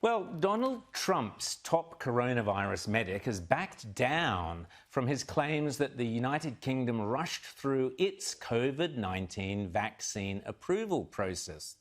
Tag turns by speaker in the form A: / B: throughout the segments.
A: Well, Donald Trump's top coronavirus medic has backed down from his claims that the United Kingdom rushed through its COVID-19 vaccine approval process.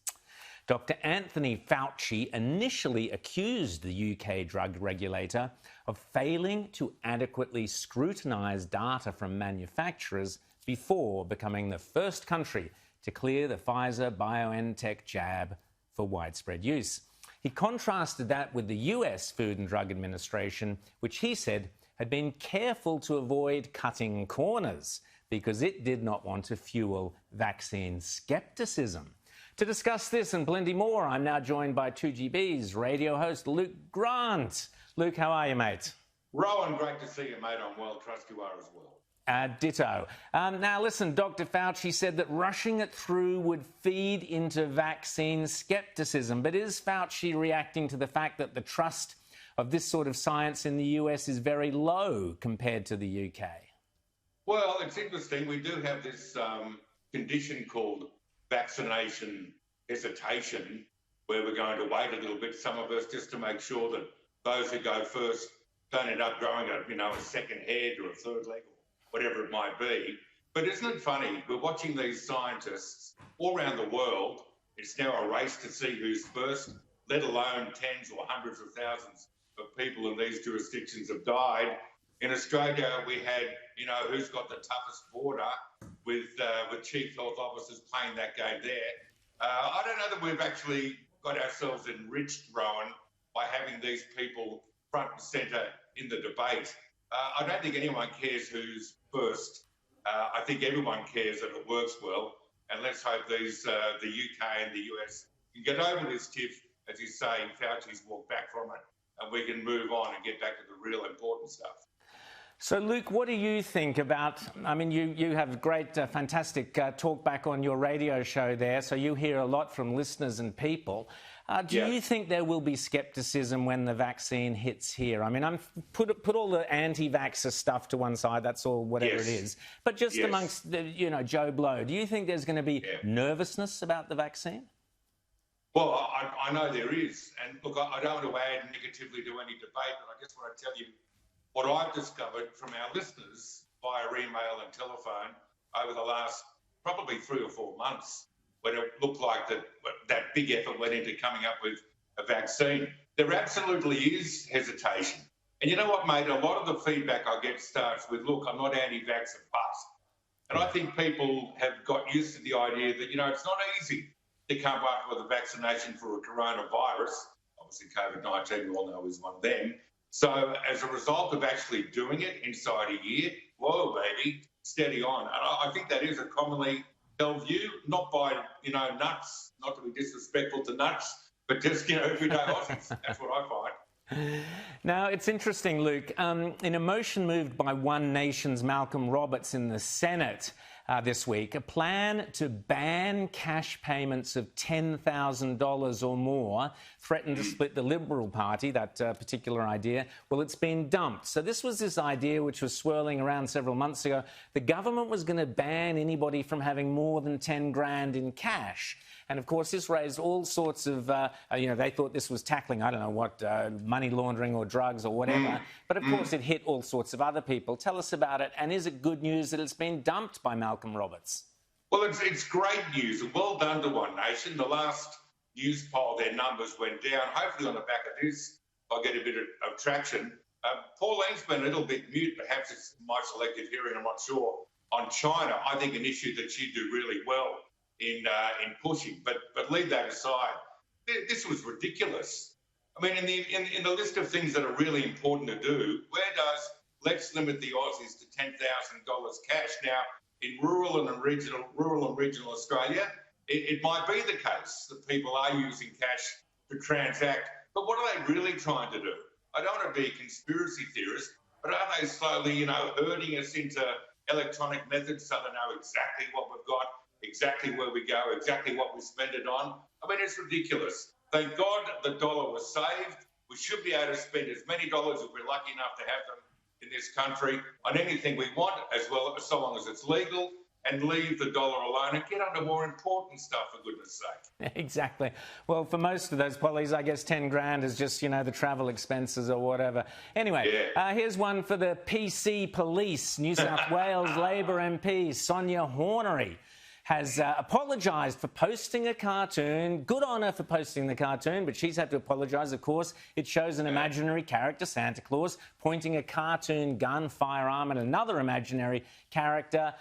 A: Dr. Anthony Fauci initially accused the UK drug regulator of failing to adequately scrutinise data from manufacturers before becoming the first country to clear the Pfizer-BioNTech jab for widespread use. He contrasted that with the US Food and Drug Administration, which he said had been careful to avoid cutting corners because it did not want to fuel vaccine skepticism. To discuss this and plenty more, I'm now joined by 2GB's radio host, Luke Grant. Luke, how are you, mate?
B: Rowan, great to see you, mate. I'm well. Trust you are as well.
A: Ditto. Now, listen, Dr. Fauci said that rushing it through would feed into vaccine skepticism. But is Fauci reacting to the fact that the trust of this sort of science in the US is very low compared to the UK?
B: Well, it's interesting. We do have this condition called vaccination hesitation, where we're going to wait a little bit, some of us, just to make sure that those who go first don't end up growing a second head or a third leg, whatever it might be. But isn't it funny? We're watching these scientists all around the world. It's now a race to see who's first, let alone tens or hundreds of thousands of people in these jurisdictions have died. In Australia, we had, who's got the toughest border with chief health officers playing that game there. I don't know that we've actually got ourselves enriched, Rowan, by having these people front and centre in the debate. I don't think anyone cares who's first. I think everyone cares that it works well. And let's hope the UK and the US can get over this tiff, as you say, Fauci's walked back from it, and we can move on and get back to the real important stuff.
A: So, Luke, what do you think about, you have great, fantastic talk back on your radio show there, so you hear a lot from listeners and people. Do you think there will be skepticism when the vaccine hits here? I'm put all the anti-vaxxer stuff to one side, that's all, whatever it is. But just amongst, Joe Blow, do you think there's going to be nervousness about the vaccine?
B: Well, I know there is. And look, I don't want to add negatively to any debate, but I just want to tell you what I've discovered from our listeners via email and telephone over the last probably 3 or 4 months, when it looked like that big effort went into coming up with a vaccine. There absolutely is hesitation. And you know what, mate? A lot of the feedback I get starts with, look, I'm not anti-vax, but. And I think people have got used to the idea that, it's not easy to come up with a vaccination for a coronavirus. Obviously, COVID-19, we all know, is one of them. So as a result of actually doing it inside a year, whoa, baby, steady on. And I think that is a commonly held view, not by, nuts, not to be disrespectful to nuts, but just, everyday Aussies. That's what I find.
A: Now, it's interesting, Luke. In a motion moved by One Nation's Malcolm Roberts in the Senate this week, a plan to ban cash payments of $10,000 or more threatened to split the Liberal Party, that particular idea. Well, it's been dumped. So this idea which was swirling around several months ago. The government was going to ban anybody from having more than 10 grand in cash. And, of course, this raised all sorts of, they thought this was tackling, I don't know what, money laundering or drugs or whatever. But, of course, it hit all sorts of other people. Tell us about it. And is it good news that it's been dumped by Malcolm Roberts?
B: Well, it's great news. Well done to One Nation. The last news poll, their numbers went down. Hopefully on the back of this, I'll get a bit of traction. Pauline's been a little bit mute. Perhaps it's my selective hearing, I'm not sure. On China, I think an issue that she'd do really well in pushing, but leave that aside. This was ridiculous. I mean, in the list of things that are really important to do, where does let's limit the Aussies to $10,000 cash? Now, in rural and regional Australia, it might be the case that people are using cash to transact, but what are they really trying to do? I don't want to be a conspiracy theorist, but are they slowly, herding us into electronic methods so they know exactly what we've got, exactly where we go, exactly what we spend it on? I mean, it's ridiculous. Thank God the dollar was saved. We should be able to spend as many dollars as we're lucky enough to have them in this country on anything we want, as well, so long as it's legal. and leave the dollar alone and get on to more important stuff, for goodness sake.
A: Exactly. Well, for most of those pollies, I guess 10 grand is just, the travel expenses or whatever. Anyway, here's one for the PC Police. New South Wales Labor MP Sonia Hornery has apologised for posting a cartoon. Good on her for posting the cartoon, but she's had to apologise, of course. It shows an imaginary character, Santa Claus, pointing a cartoon gun, firearm at another imaginary character,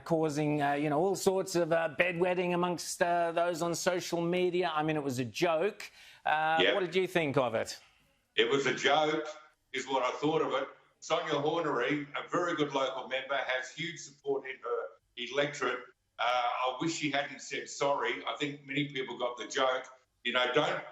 A: causing, all sorts of bedwetting amongst those on social media. I mean, it was a joke. What did you think of it? It
B: was a joke, is what I thought of it. Sonia Hornery, a very good local member, has huge support in her electorate. I wish she hadn't said sorry. I think many people got the joke.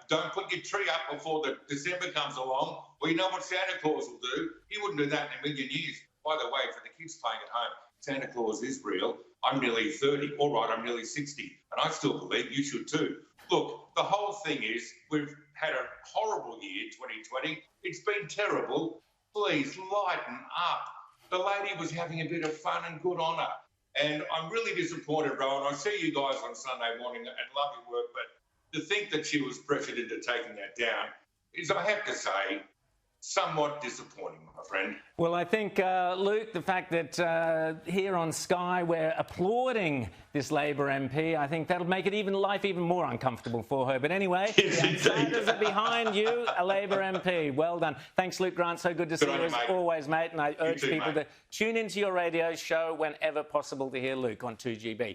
B: Don't put your tree up before the December comes along. Well, you know what Santa Claus will do? He wouldn't do that in a million years. By the way, for the kids playing at home, Santa Claus is real. I'm nearly 30. All right, I'm nearly 60. And I still believe you should too. Look, the whole thing is we've had a horrible year, 2020. It's been terrible. Please lighten up. The lady was having a bit of fun and good on her. And I'm really disappointed, Rowan. I see you guys on Sunday morning and love your work, but to think that she was pressured into taking that down is, I have to say, somewhat disappointing, my friend.
A: Well, I think, Luke, the fact that here on Sky we're applauding this Labor MP, I think that'll make life even more uncomfortable for her. But anyway, the outsiders are behind you, a Labor MP. Well done. Thanks, Luke Grant. So good to see you as always, mate. And I urge people to tune into your radio show whenever possible to hear Luke on 2GB.